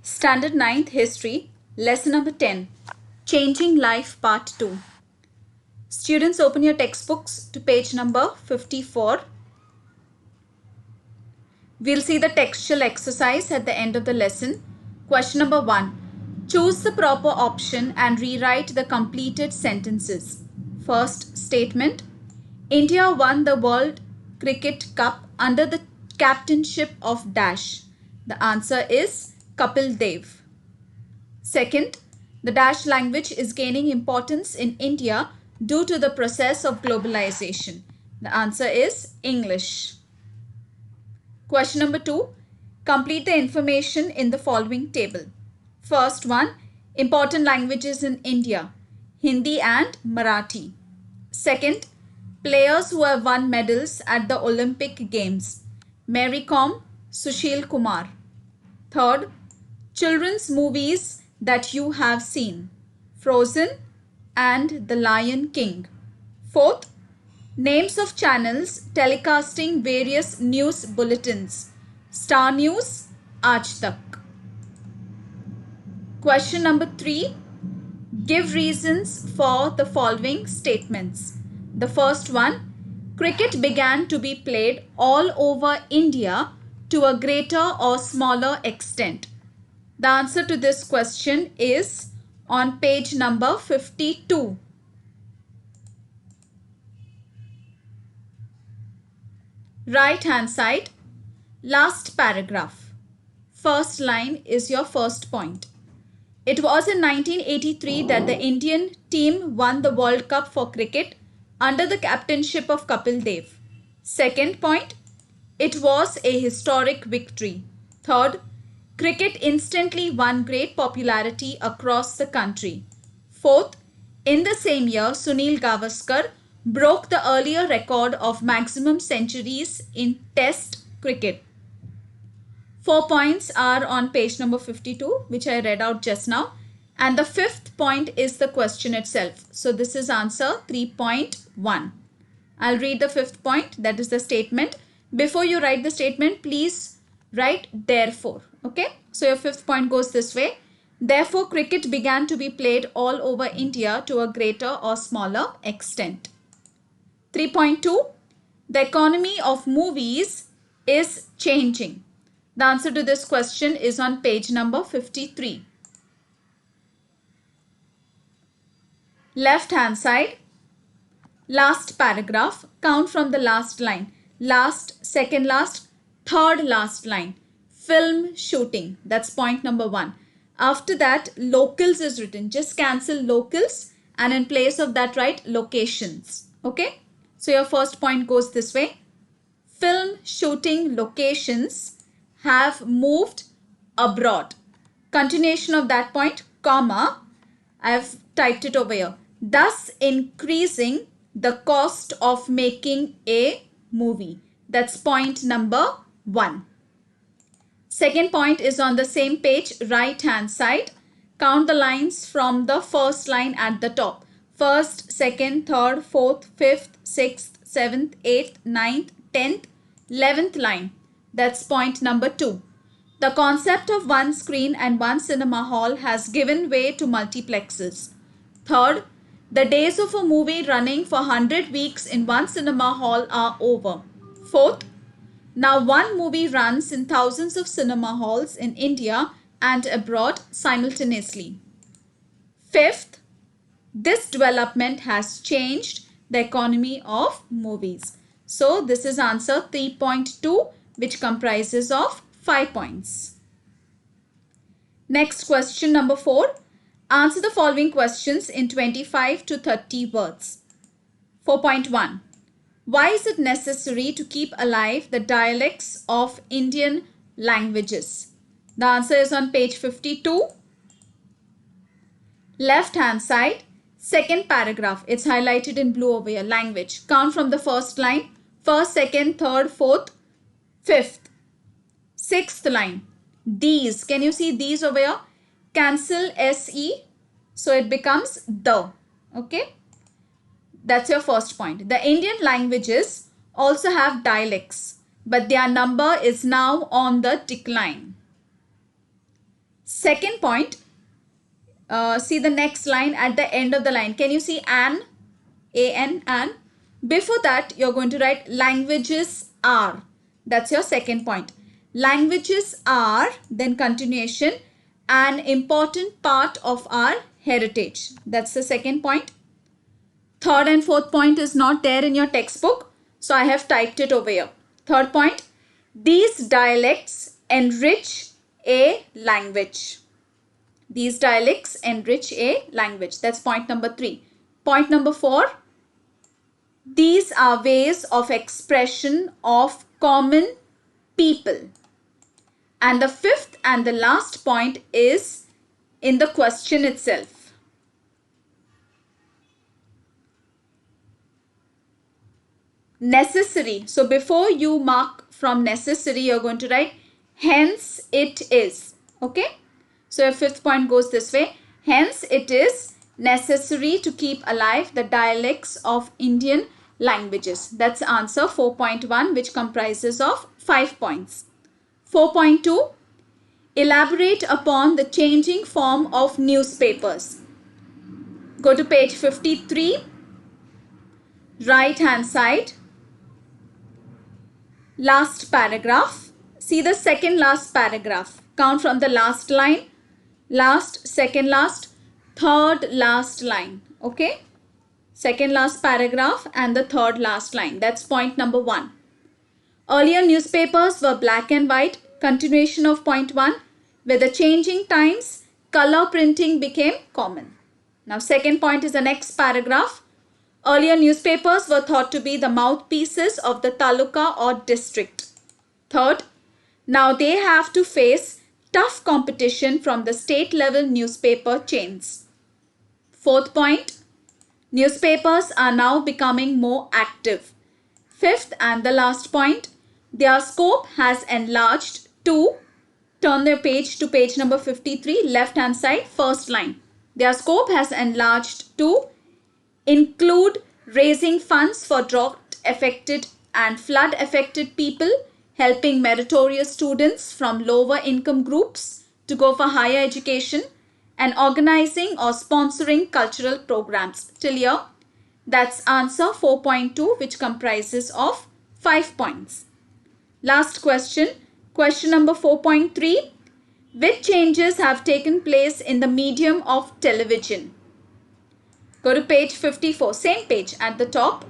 Standard 9th History, Lesson number 10, Changing Life Part 2. Students, open your textbooks to page number 54. We'll see the textual exercise at the end of the lesson. Question number 1. Choose the proper option and rewrite the completed sentences. First statement. India won the World Cricket Cup under the captainship of Dash. The answer is Kapil Dev. Second, the Dash language is gaining importance in India due to the process of globalization. The answer is English. Question number 2. Complete the information in the following table. First one, important languages in India, Hindi and Marathi. Second, players who have won medals at the Olympic Games, Mary Kom, Sushil Kumar. Third, children's movies that you have seen, Frozen and The Lion King. Fourth, names of channels telecasting various news bulletins, Star News, Aaj Tak. Question number 3, give reasons for the following statements. The first one, cricket began to be played all over India to a greater or smaller extent. The answer to this question is on page number 52. Right hand side, last paragraph. First line is your first point. It was in 1983 that the Indian team won the World Cup for cricket under the captainship of Kapil Dev. Second point, it was a historic victory. Third, cricket instantly won great popularity across the country. Fourth, in the same year, Sunil Gavaskar broke the earlier record of maximum centuries in Test cricket. 4 points are on page number 52, which I read out just now. And the fifth point is the question itself. So this is answer 3.1. I'll read the fifth point, that is the statement. Before you write the statement, please write therefore. Okay, so your fifth point goes this way. Therefore, cricket began to be played all over India to a greater or smaller extent. 3.2, the economy of movies is changing. The answer to this question is on page number 53. Left hand side, last paragraph, count from the last line. Last, second last, third last line. Film shooting, that's point number 1. After that, locals is written. Just cancel locals and in place of that write locations. Okay, so your first point goes this way. Film shooting locations have moved abroad. Continuation of that point, comma, I have typed it over here. Thus increasing the cost of making a movie. That's point number 1. Second point is on the same page, right hand side. Count the lines from the first line at the top. First, second, third, fourth, fifth, sixth, seventh, eighth, ninth, 10th, 11th line. That's point number 2. The concept of one screen and one cinema hall has given way to multiplexes. Third, the days of a movie running for 100 weeks in one cinema hall are over. Fourth, now one movie runs in thousands of cinema halls in India and abroad simultaneously. Fifth, this development has changed the economy of movies. So this is answer 3.2, which comprises of 5 points. Next, question number 4. Answer the following questions in 25 to 30 words. 4.1. Why is it necessary to keep alive the dialects of Indian languages? The answer is on page 52. Left hand side, second paragraph. It's highlighted in blue over here. Language. Count from the first line. First, second, third, fourth, fifth. Sixth line. These. Can you see these over here? Cancel SE. So it becomes the. Okay. That's your first point. The Indian languages also have dialects, but their number is now on the decline. Second point, see the next line at the end of the line. Can you see an? A-N, an? Before that, you're going to write languages are. That's your second point. Languages are, then continuation, an important part of our heritage. That's the second point. Third and fourth point is not there in your textbook, so I have typed it over here. Third point, these dialects enrich a language. These dialects enrich a language. That's point number 3. Point number 4, these are ways of expression of common people. And the fifth and the last point is in the question itself. Necessary. So before you mark from necessary, you're going to write hence it is. Okay. So your fifth point goes this way. Hence it is necessary to keep alive the dialects of Indian languages. That's answer 4.1, which comprises of 5 points. 4.2, elaborate upon the changing form of newspapers. Go to page 53, right hand side, last paragraph. See the second last paragraph. Count from the last line, last, second last, third last line. Okay, second last paragraph and the third last line. That's point number 1. Earlier newspapers were black and white. Continuation of point 1. With the changing times, color printing became common. Now second point is the next paragraph. Earlier newspapers were thought to be the mouthpieces of the taluka or district. Third, now they have to face tough competition from the state level newspaper chains. Fourth point, newspapers are now becoming more active. Fifth and the last point, their scope has enlarged to, turn their page to page number 53, left hand side, first line. Their scope has enlarged to include raising funds for drought affected and flood affected people, helping meritorious students from lower income groups to go for higher education, and organizing or sponsoring cultural programs. Till here, that's answer 4.2, which comprises of 5 points. Last question, question number 4.3. Which changes have taken place in the medium of television? Go to page 54, same page at the top.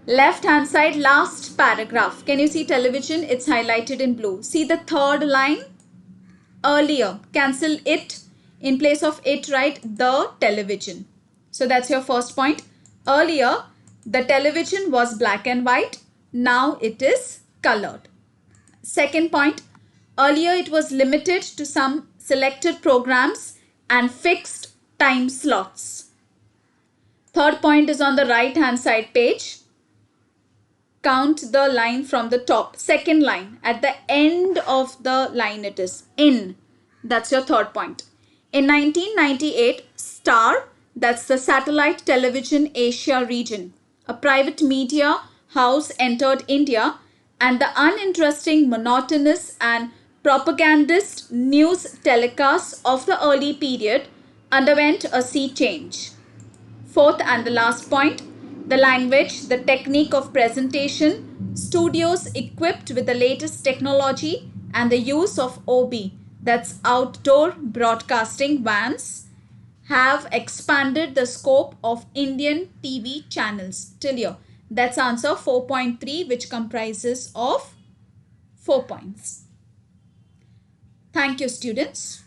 Left hand side, last paragraph. Can you see television? It's highlighted in blue. See the third line? Earlier, cancel it. In place of it, write the television. So that's your first point. Earlier, the television was black and white. Now it is colored. Second point, earlier it was limited to some selected programs and fixed time slots. Third point is on the right hand side page. Count the line from the top. Second line, at the end of the line it is in. That's your third point. In 1998, Star, that's the Satellite Television Asia region, a private media house, entered India, and the uninteresting, monotonous and propagandist news telecasts of the early period underwent a sea change. Fourth and the last point, the language, the technique of presentation, studios equipped with the latest technology and the use of OB, that's outdoor broadcasting vans, have expanded the scope of Indian TV channels. Till here, that's answer 4.3, which comprises of 4 points. Thank you, students.